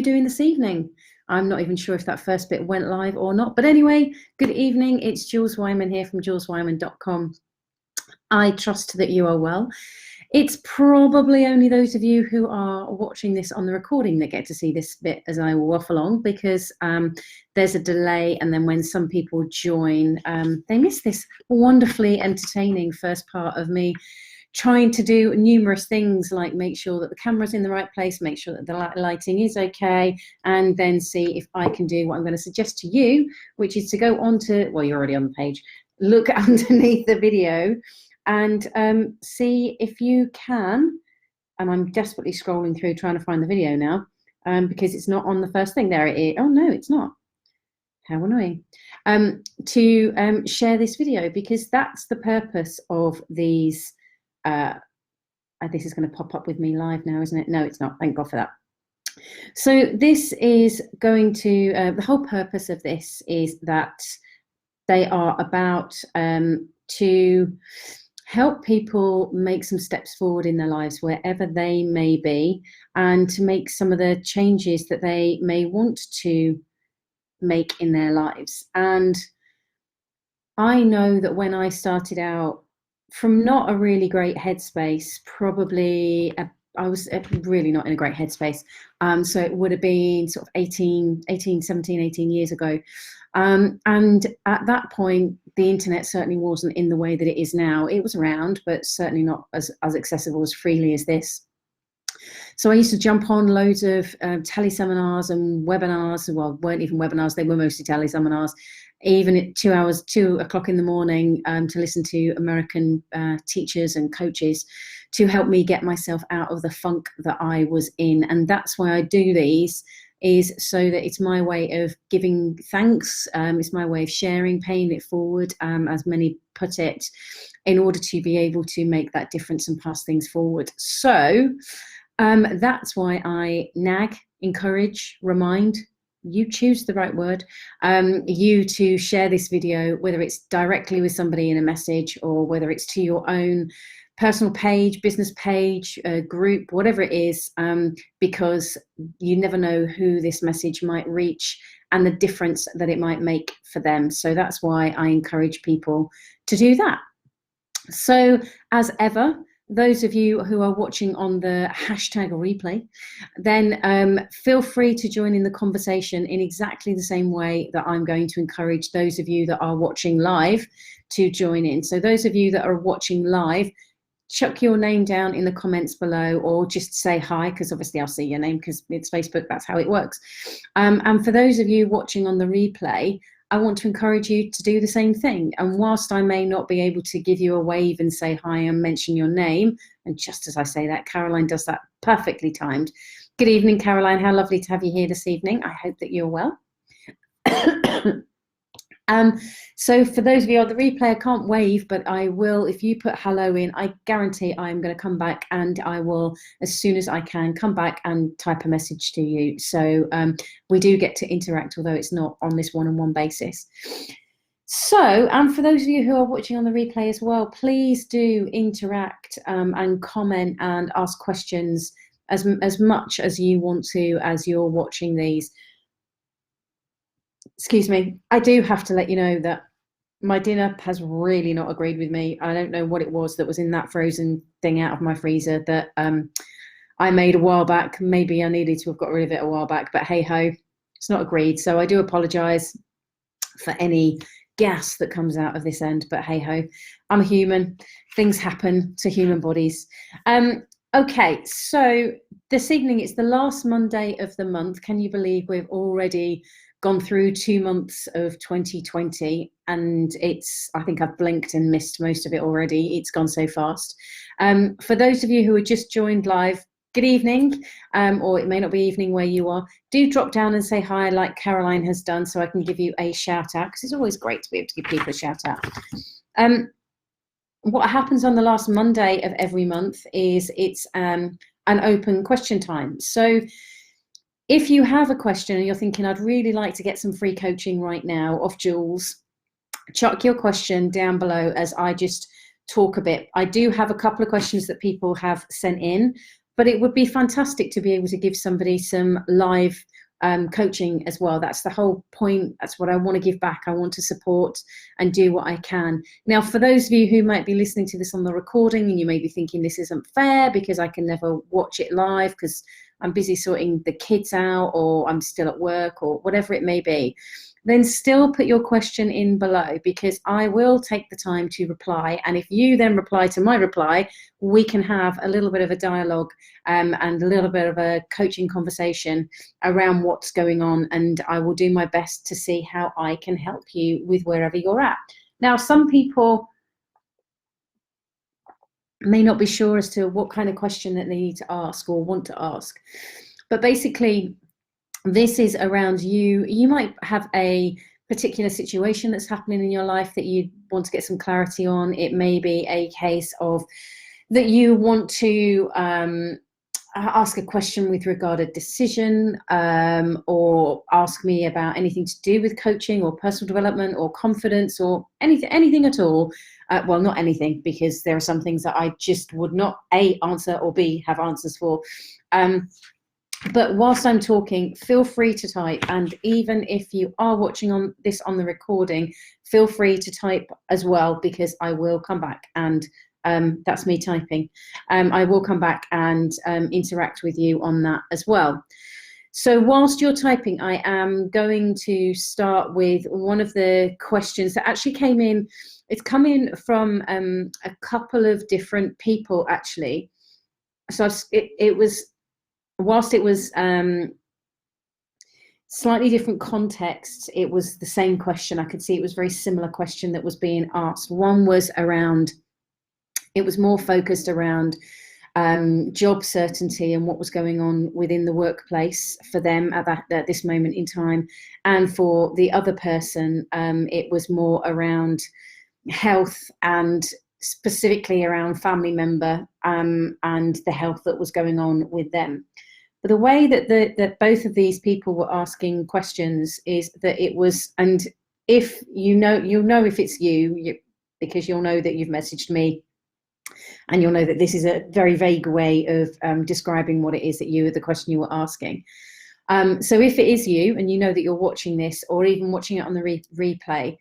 doing this evening? I'm not even sure if that first bit went live or not. But anyway, good evening. It's Jules Wyman here from juleswyman.com. I trust that you are well. It's probably only those of you who are watching this on the recording that get to see this bit as I waffle along, because there's a delay, and then when some people join, they miss this wonderfully entertaining first part of me trying to do numerous things, like make sure that the camera's in the right place, make sure that the lighting is okay, and then see if I can do what I'm going to suggest to you, which is to go on to, well, you're already on the page, look underneath the video and see if you can, and I'm desperately scrolling through trying to find the video now, because it's not on the first thing. There it is. Oh no, it's not. How annoying. To share this video, because that's the purpose of these. This is going to pop up with me live now, isn't it? No, it's not. Thank God for that. So this is going to, the whole purpose of this is that they are about to help people make some steps forward in their lives, wherever they may be, and to make some of the changes that they may want to make in their lives. And I know that when I started out from not a really great headspace, I was really not in a great headspace. So it would have been sort of 17, 18 years ago. And at that point, the internet certainly wasn't in the way that it is now. It was around, but certainly not as accessible as freely as this. So I used to jump on loads of teleseminars and webinars. Well, weren't even webinars, they were mostly teleseminars, even at 2 o'clock in the morning, to listen to American teachers and coaches to help me get myself out of the funk that I was in. And that's why I do these, is so that it's my way of giving thanks. It's my way of sharing, paying it forward, as many put it, in order to be able to make that difference and pass things forward. So that's why I nag, encourage, remind, you choose the right word, you to share this video, whether it's directly with somebody in a message, or whether it's to your own personal page, business page, group, whatever it is, because you never know who this message might reach and the difference that it might make for them. So that's why I encourage people to do that. So as ever, those of you who are watching on the hashtag replay, then feel free to join in the conversation in exactly the same way that I'm going to encourage those of you that are watching live to join in. So those of you that are watching live, chuck your name down in the comments below, or just say hi, because obviously I'll see your name because it's Facebook, that's how it works. And for those of you watching on the replay, I want to encourage you to do the same thing. And whilst I may not be able to give you a wave and say hi and mention your name, and just as I say that, Caroline does that perfectly timed. Good evening, Caroline. How lovely to have you here this evening. I hope that you're well. So for those of you on the replay, I can't wave, but I will, if you put hello in, I guarantee I'm going to come back, and I will, as soon as I can, come back and type a message to you. So we do get to interact, although it's not on this one-on-one basis. So, and for those of you who are watching on the replay as well, please do interact and comment and ask questions as much as you want to as you're watching these. Excuse me, I do have to let you know that my dinner has really not agreed with me. I don't know what it was that was in that frozen thing out of my freezer that I made a while back. Maybe I needed to have got rid of it a while back, but hey ho, it's not agreed. So I do apologise for any gas that comes out of this end, but hey ho, I'm a human. Things happen to human bodies. Okay, so this evening, it's the last Monday of the month. Can you believe we've already gone through 2 months of 2020, and I think I've blinked and missed most of it already. It's gone so fast. For those of you who are just joined live, good evening, or it may not be evening where you are. Do drop down and say hi like Caroline has done, so I can give you a shout out, because it's always great to be able to give people a shout out. What happens on the last Monday of every month is it's an open question time. So if you have a question and you're thinking, I'd really like to get some free coaching right now off Jules, chuck your question down below as I just talk a bit. I do have a couple of questions that people have sent in, But it would be fantastic to be able to give somebody some live coaching as well. That's the whole point. That's what I want to give back. I want to support and do what I can. Now, for those of you who might be listening to this on the recording and you may be thinking this isn't fair because I can never watch it live because I'm busy sorting the kids out or I'm still at work or whatever it may be, then still put your question in below, because I will take the time to reply. And if you then reply to my reply, we can have a little bit of a dialogue and a little bit of a coaching conversation around what's going on. And I will do my best to see how I can help you with wherever you're at. Now, some people may not be sure as to what kind of question that they need to ask or want to ask. But basically, this is around you. You might have a particular situation that's happening in your life that you want to get some clarity on. It may be a case of that you want to ask a question with regard to decision, or ask me about anything to do with coaching or personal development or confidence or anything at all. Well, not anything, because there are some things that I just would not A, answer, or B, have answers for. But whilst I'm talking, feel free to type. And even if you are watching this on the recording, feel free to type as well, because I will come back and that's me typing. I will come back and interact with you on that as well. So whilst you're typing, I am going to start with one of the questions that actually came in. It's come in from a couple of different people, actually. So it was, whilst it was slightly different context, it was the same question. I could see it was a very similar question that was being asked. One was around, it was more focused around job certainty and what was going on within the workplace for them at this moment in time. And for the other person, it was more around health, and specifically around family member and the health that was going on with them. But the way that both of these people were asking questions is that it was, and if you'll know if it's you, because you'll know that you've messaged me, and you'll know that this is a very vague way of describing what it is that the question you were asking. So if it is you, and you know that you're watching this, or even watching it on the replay,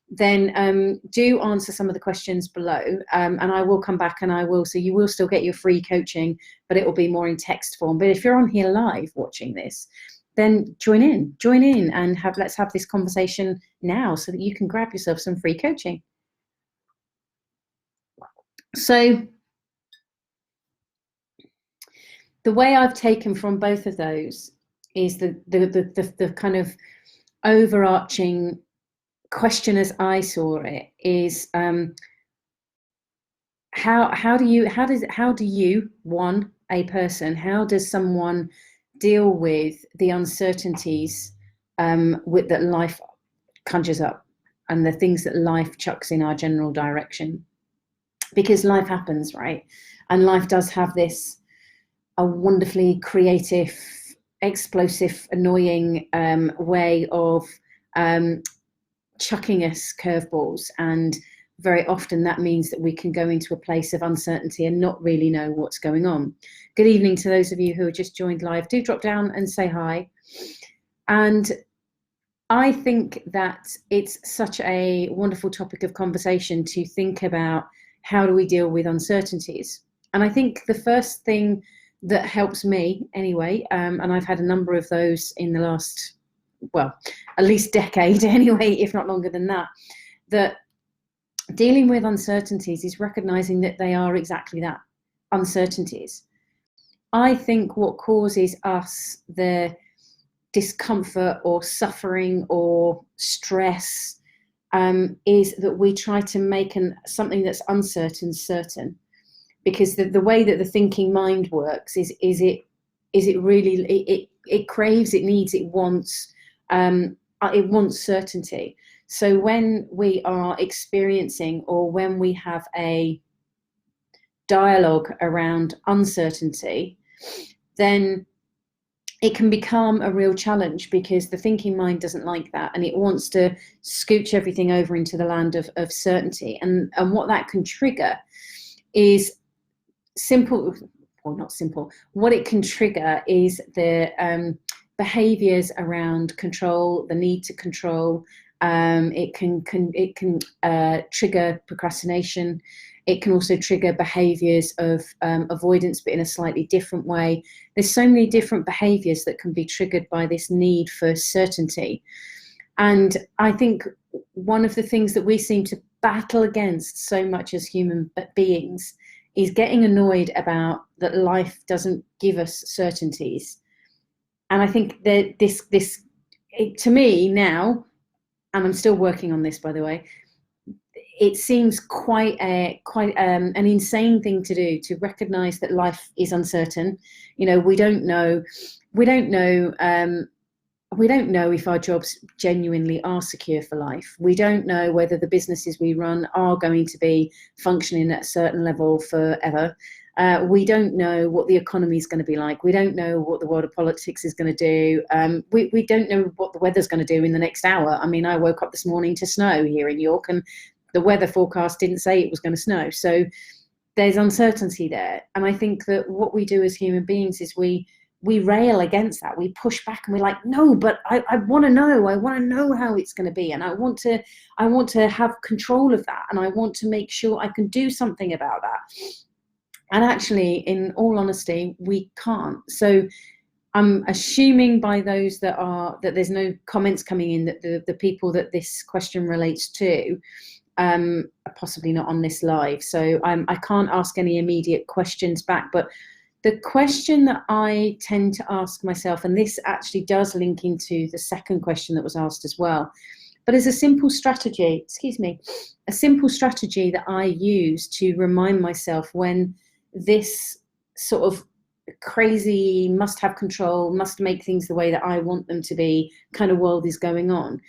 then do answer some of the questions below, and I will come back and so you will still get your free coaching, but it will be more in text form. But if you're on here live watching this, then join in and let's have this conversation now so that you can grab yourself some free coaching. So the way I've taken from both of those is the kind of overarching question, as I saw it, is how does someone deal with the uncertainties that life conjures up, and the things that life chucks in our general direction? Because life happens, right? And life does have a wonderfully creative, explosive, annoying way of chucking us curveballs. And very often that means that we can go into a place of uncertainty and not really know what's going on. Good evening to those of you who have just joined live. Do drop down and say hi. And I think that it's such a wonderful topic of conversation to think about, how do we deal with uncertainties? And I think the first thing that helps me anyway, and I've had a number of those in the last, well, at least decade anyway, if not longer than that, that dealing with uncertainties is recognizing that they are exactly that, uncertainties. I think what causes us the discomfort or suffering or stress is that we try to make something that's uncertain certain, because the way that the thinking mind works is it really, it craves, it needs, it wants certainty. So when we are experiencing, or when we have a dialogue around uncertainty, then it can become a real challenge, because the thinking mind doesn't like that, and it wants to scooch everything over into the land of certainty. And what that can trigger is not simple, what it can trigger is the behaviors around control, the need to control. It can trigger procrastination. It can also trigger behaviors of avoidance, but in a slightly different way. There's so many different behaviors that can be triggered by this need for certainty. And I think one of the things that we seem to battle against so much as human beings is getting annoyed about that life doesn't give us certainties. And I think that this to me now, and I'm still working on this, by the way, it seems quite an insane thing to do, to recognize that life is uncertain. We don't know if our jobs genuinely are secure for life. We don't know whether the businesses we run are going to be functioning at a certain level forever. We don't know what the economy is going to be like. We don't know what the world of politics is going to do. We don't know what the weather's going to do in the next hour. I mean, I woke up this morning to snow here in York, and the weather forecast didn't say it was going to snow. So there's uncertainty there. And I think that what we do as human beings is we rail against that. We push back and we're like, no, but I want to know. I want to know how it's going to be. And I want to have control of that. And I want to make sure I can do something about that. And actually, in all honesty, we can't. So I'm assuming by those that there's no comments coming in, that the people that this question relates to are possibly not on this live. So I can't ask any immediate questions back. But the question that I tend to ask myself, and this actually does link into the second question that was asked as well, but as a simple strategy that I use to remind myself when this sort of crazy must have control, must make things the way that I want them to be kind of world is going on,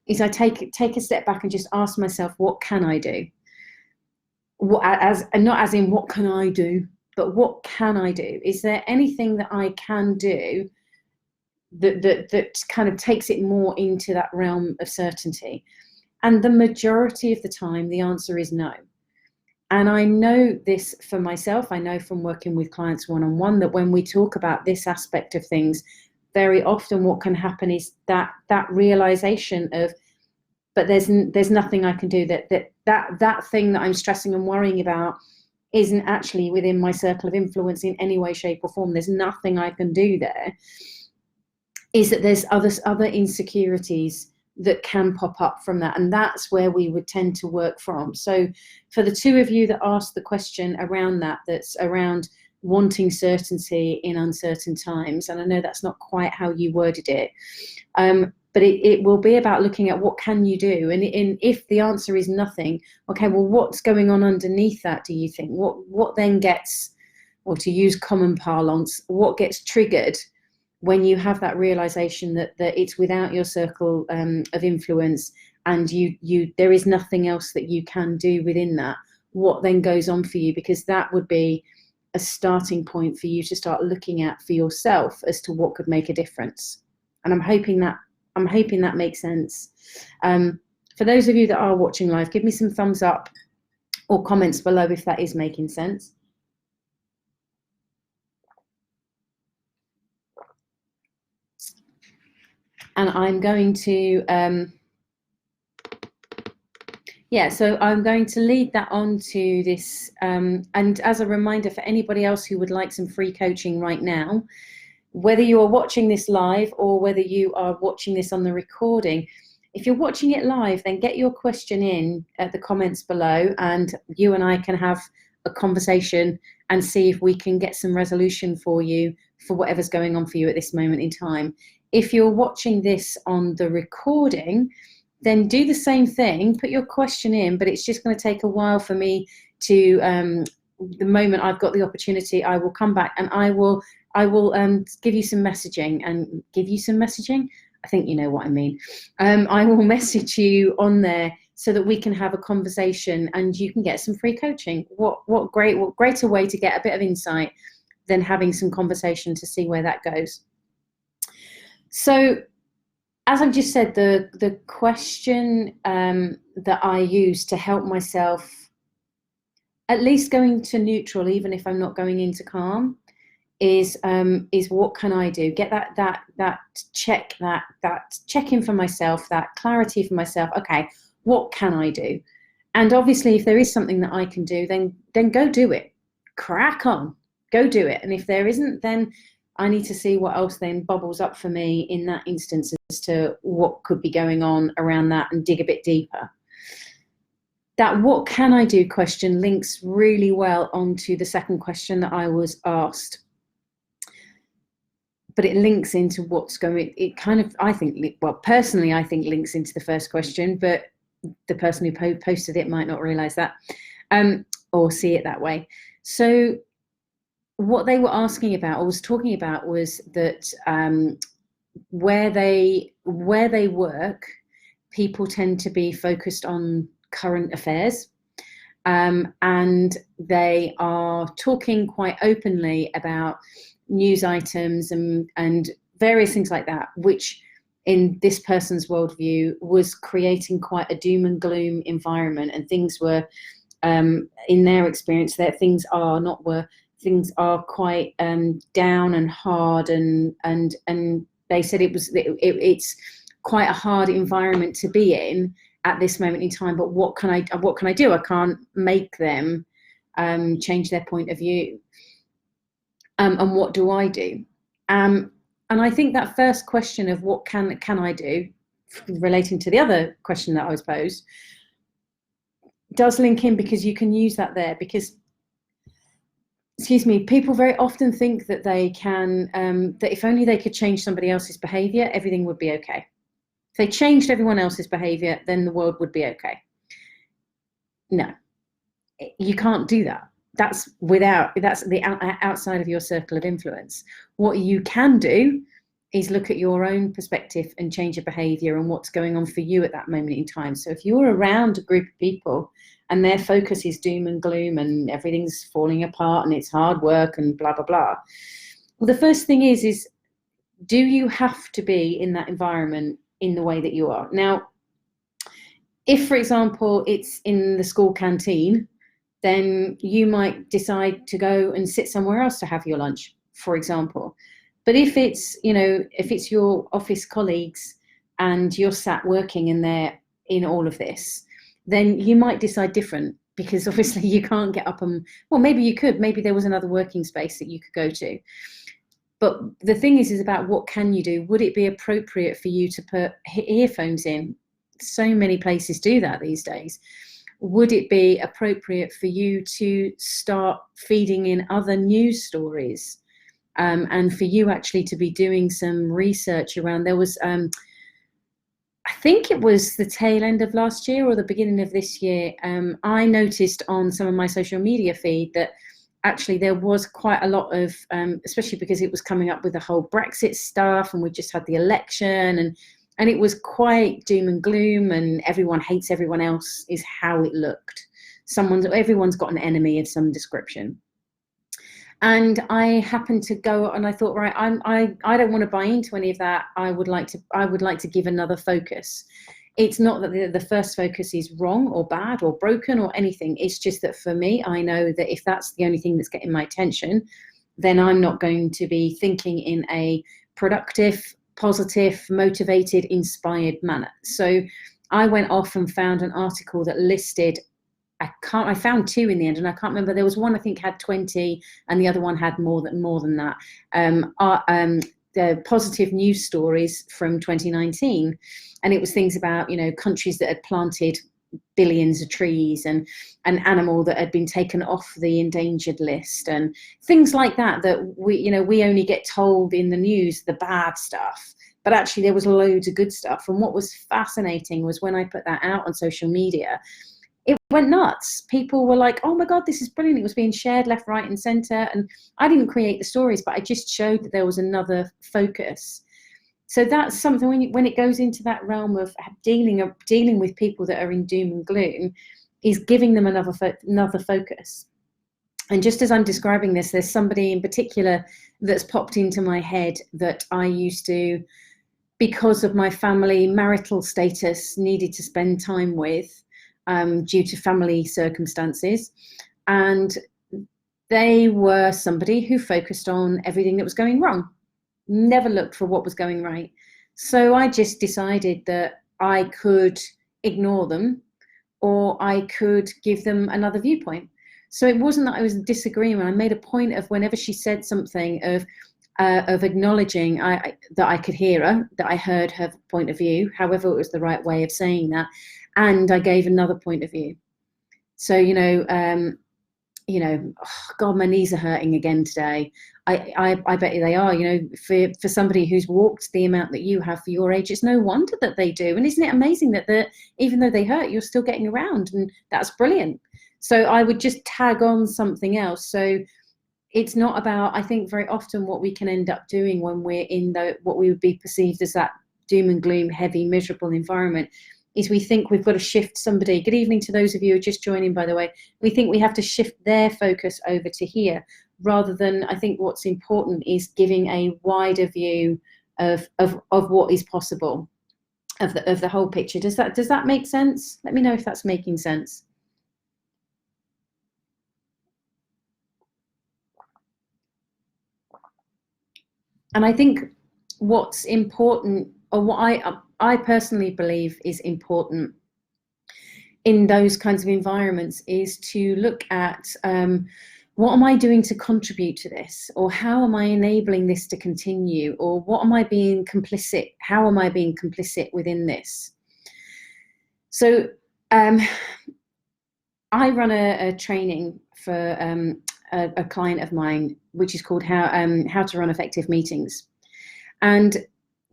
is I take a step back and just ask myself, what can I do? Not as in what can I do, but what can I do? Is there anything that I can do that kind of takes it more into that realm of certainty? And the majority of the time, the answer is no. And I know this for myself. I know from working with clients one-on-one that when we talk about this aspect of things, very often what can happen is that realization of, but there's nothing I can do. That thing that I'm stressing and worrying about isn't actually within my circle of influence in any way, shape, or form. There's nothing I can do there. Is that there's other insecurities that can pop up from that, and that's where we would tend to work from. So for the two of you that asked the question around that's around wanting certainty in uncertain times, and I know that's not quite how you worded it, but it will be about looking at what can you do, and if the answer is nothing, okay, well, what's going on underneath that, do you think? What then gets, or to use common parlance, what gets triggered when you have that realization that it's without your circle of influence, and there is nothing else that you can do within that? What then goes on for you? Because that would be a starting point for you to start looking at for yourself as to what could make a difference. And I'm hoping that makes sense. For those of you that are watching live, give me some thumbs up or comments below if that is making sense. And I'm going to, so I'm going to lead that on to this. And as a reminder for anybody else who would like some free coaching right now, whether you are watching this live or whether you are watching this on the recording, if you're watching it live, then get your question in at the comments below, and you and I can have a conversation and see if we can get some resolution for you for whatever's going on for you at this moment in time. If you're watching this on the recording, then do the same thing, put your question in, but it's just going to take a while for me to, the moment I've got the opportunity, I will come back and I will give you some messaging and give you some messaging. I think you know what I mean. I will message you on there so that we can have a conversation and you can get some free coaching. What greater way to get a bit of insight than having some conversation to see where that goes. So as I've just said, the question that I use to help myself at least going to neutral, even if I'm not going into calm, is what can I do? Get that check in for myself, that clarity for myself. Okay, what can I do? And obviously, if there is something that I can do, then go do it. Crack on, go do it. And if there isn't, then I need to see what else then bubbles up for me in that instance as to what could be going on around that, and dig a bit deeper. That what can I do question links really well onto the second question that I was asked. But it links into what's going, it kind of, I think, well, personally, I think links into the first question, but the person who posted it might not realize that, or see it that way. So what they were asking about, or was talking about, was that where they work, people tend to be focused on current affairs, and they are talking quite openly about news items and various things like that, which in this person's worldview was creating quite a doom and gloom environment, and things were, in their experience, that things are quite down and hard, and they said it's quite a hard environment to be in at this moment in time. But what can I do? I can't make them change their point of view. And what do I do? And I think that first question of what can I do, relating to the other question that I was posed, does link in, because you can use that there. Because, excuse me, people very often think that they can, that if only they could change somebody else's behavior, everything would be okay. If they changed everyone else's behavior, then the world would be okay. No, you can't do that. That's the outside of your circle of influence. What you can do is look at your own perspective and change your behavior and what's going on for you at that moment in time. So if you're around a group of people and their focus is doom and gloom and everything's falling apart and it's hard work and blah, blah, blah, well, the first thing is do you have to be in that environment in the way that you are? Now, if, for example, it's in the school canteen, then you might decide to go and sit somewhere else to have your lunch, for example. But if it's, if it's your office colleagues and you're sat working in there in all of this, then you might decide different, because obviously you can't get up and, well, maybe you could, maybe there was another working space that you could go to. But the thing is about what can you do? Would it be appropriate for you to put earphones in? So many places do that these days. Would it be appropriate for you to start feeding in other news stories, and for you actually to be doing some research around? There was, I think it was the tail end of last year or the beginning of this year, I noticed on some of my social media feed that actually there was quite a lot of, especially because it was coming up with the whole Brexit stuff, and we just had the election, and it was quite doom and gloom, and everyone hates everyone else is how it looked. Everyone's got an enemy of some description. And I happened to go and I thought, right, I don't want to buy into any of that. I would like to give another focus. It's not that the first focus is wrong or bad or broken or anything. It's just that for me, I know that if that's the only thing that's getting my attention, then I'm not going to be thinking in a productive, positive, motivated, inspired manner. So I went off and found an article that listed, I found two in the end, and I can't remember. There was one I think had 20, and the other one had more than that. The positive news stories from 2019, and it was things about countries that had planted billions of trees, and an animal that had been taken off the endangered list, and things like that we only get told in the news the bad stuff, but actually there was loads of good stuff. And what was fascinating was when I put that out on social media, it went nuts. People were like, oh my God, this is brilliant. It was being shared left, right and center. And I didn't create the stories, but I just showed that there was another focus. So that's something when it goes into that realm of dealing with people that are in doom and gloom, is giving them another focus. And just as I'm describing this, there's somebody in particular that's popped into my head that I used to, because of my family marital status, needed to spend time with, due to family circumstances. And they were somebody who focused on everything that was going wrong, never looked for what was going right. So I just decided that I could ignore them, or I could give them another viewpoint. So it wasn't that I was in disagreement. I made a point of, whenever she said something, of acknowledging that I could hear her, that I heard her point of view, however it was the right way of saying that, and I gave another point of view. So, oh God, my knees are hurting again today. I bet you they are. For somebody who's walked the amount that you have for your age, it's no wonder that they do. And isn't it amazing that even though they hurt, you're still getting around, and that's brilliant. So I would just tag on something else. So it's not about, I think very often what we can end up doing when we're in what we would be perceived as that doom and gloom, heavy, miserable environment, is we think we've got to shift somebody. Good evening to those of you who are just joining, by the way. We think we have to shift their focus over to here, rather than, I think what's important is giving a wider view of what is possible, of the whole picture. Does that make sense? Let me know if that's making sense. And I think what's important, or what I personally believe is important in those kinds of environments, is to look at what am I doing to contribute to this, or how am I enabling this to continue, or what am I being complicit, how am I being complicit within this? So I run a training for a client of mine, which is called how to run effective meetings. And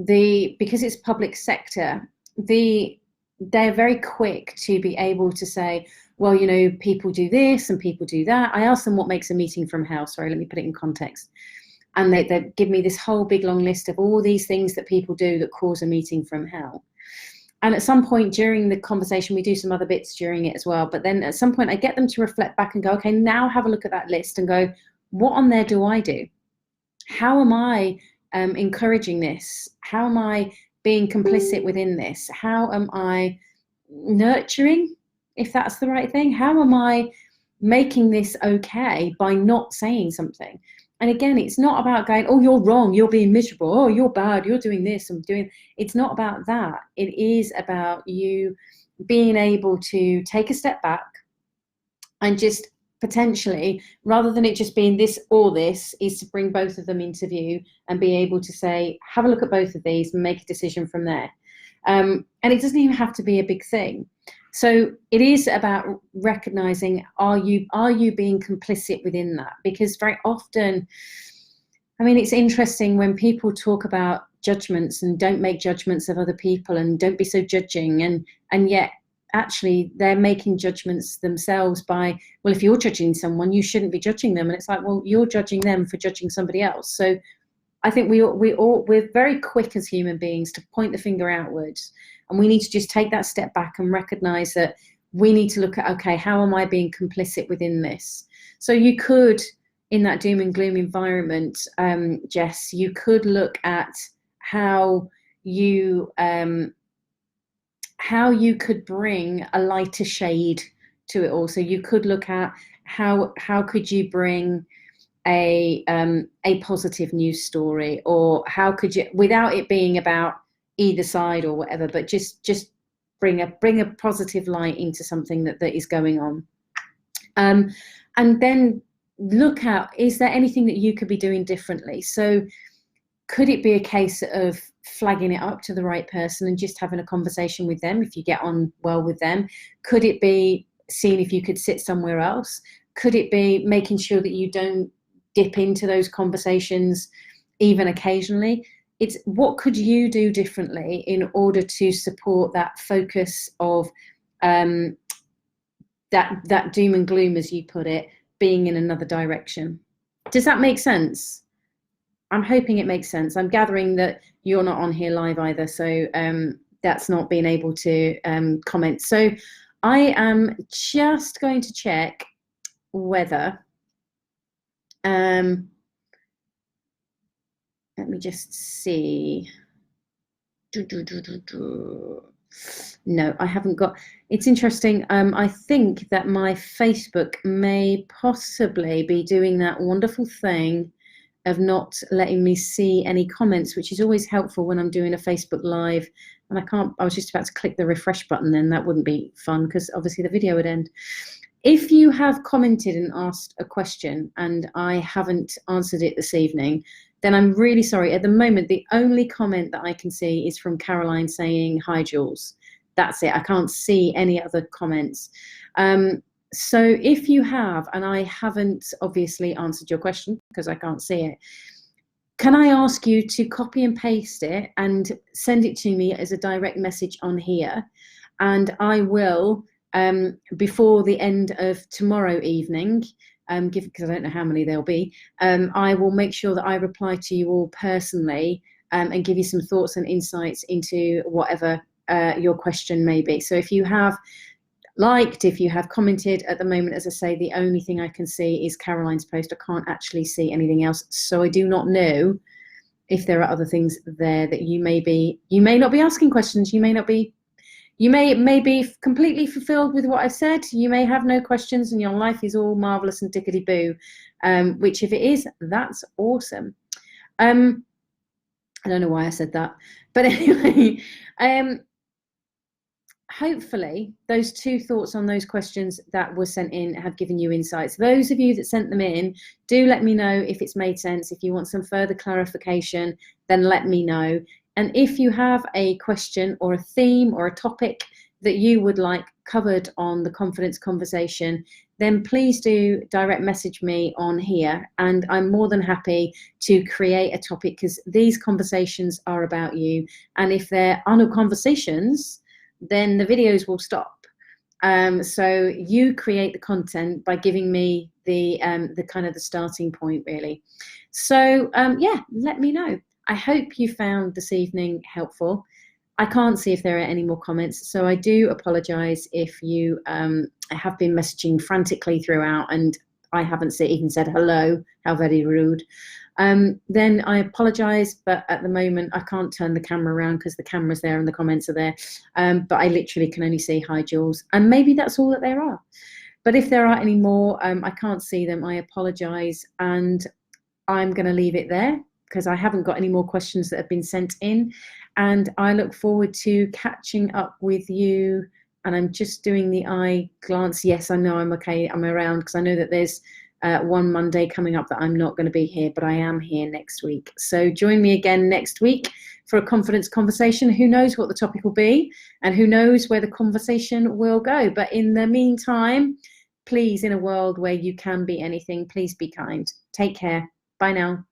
because it's public sector, they're very quick to be able to say, well, people do this and people do that. I ask them what makes a meeting from hell. Sorry, let me put it in context. And they give me this whole big long list of all these things that people do that cause a meeting from hell. And at some point during the conversation, we do some other bits during it as well. But then at some point I get them to reflect back and go, okay, now have a look at that list and go, what on there do I do? How am I encouraging this? How am I being complicit within this? How am I nurturing, if that's the right thing? How am I making this okay by not saying something? And again, it's not about going, oh, you're wrong, you're being miserable, oh, you're bad, you're doing this and doing. It's not about that. It is about you being able to take a step back and just potentially, rather than it just being this or this, is to bring both of them into view and be able to say, have a look at both of these and make a decision from there. And it doesn't even have to be a big thing. So it is about recognizing, are you being complicit within that? Because very often, I mean, it's interesting when people talk about judgments and don't make judgments of other people and don't be so judging, and yet actually they're making judgments themselves by, well, if you're judging someone, you shouldn't be judging them. And it's like, well, you're judging them for judging somebody else. So I think we're very quick as human beings to point the finger outwards, and we need to just take that step back and recognize that we need to look at, okay, how am I being complicit within this? So you could, in that doom and gloom environment, Jess, you could look at how you could bring a lighter shade to it all. So you could look at how could you bring a positive news story, or how could you, without it being about either side or whatever, but just bring a positive light into something that is going on. And then look at, is there anything that you could be doing differently? So could it be a case of flagging it up to the right person and just having a conversation with them if you get on well with them? Could it be seeing if you could sit somewhere else? Could it be making sure that you don't dip into those conversations even occasionally? It's what could you do differently in order to support that focus of that doom and gloom, as you put it, being in another direction. Does that make sense? I'm hoping it makes sense. I'm gathering that you're not on here live either, so that's not being able to comment. So I am just going to check whether, let me just see. No, I haven't got. It's interesting. I think that my Facebook may possibly be doing that wonderful thing of not letting me see any comments, which is always helpful when I'm doing a Facebook Live. And I was just about to click the refresh button, then that wouldn't be fun because obviously the video would end. If you have commented and asked a question and I haven't answered it this evening, then I'm really sorry. At the moment, the only comment that I can see is from Caroline saying, "Hi, Jules." That's it. I can't see any other comments. So if you have, and I haven't obviously answered your question because I can't see it, can I ask you to copy and paste it and send it to me as a direct message on here? And I will, before the end of tomorrow evening, because I don't know how many there'll be, I will make sure that I reply to you all personally and give you some thoughts and insights into whatever your question may be. So if you have liked, if you have commented, at the moment, as I say, the only thing I can see is Caroline's post. I can't actually see anything else. So I do not know if there are other things there that you may not be asking questions. You may be completely fulfilled with what I said. You may have no questions and your life is all marvelous and tickety boo, which if it is, that's awesome. I don't know why I said that, but anyway, hopefully those two thoughts on those questions that were sent in have given you insights. Those of you that sent them in, do let me know if it's made sense. If you want some further clarification, then let me know. And if you have a question or a theme or a topic that you would like covered on the Confidence Conversation, then please do direct message me on here. And I'm more than happy to create a topic because these conversations are about you. And if there are no conversations, then the videos will stop. So you create the content by giving me the kind of the starting point, really. So yeah, let me know. I hope you found this evening helpful. I can't see if there are any more comments, so I do apologise if you have been messaging frantically throughout and I haven't even said hello. How very rude. Then I apologise, but at the moment I can't turn the camera around because the camera's there and the comments are there. But I literally can only see "Hi, Jules," and maybe that's all that there are. But if there are any more, I can't see them. I apologise, and I'm going to leave it there because I haven't got any more questions that have been sent in. And I look forward to catching up with you. And I'm just doing the eye glance. Yes, I know I'm okay. I'm around because I know that there's one Monday coming up that I'm not going to be here, but I am here next week. So join me again next week for a confidence conversation. Who knows what the topic will be and who knows where the conversation will go. But in the meantime, please, in a world where you can be anything, please be kind. Take care. Bye now.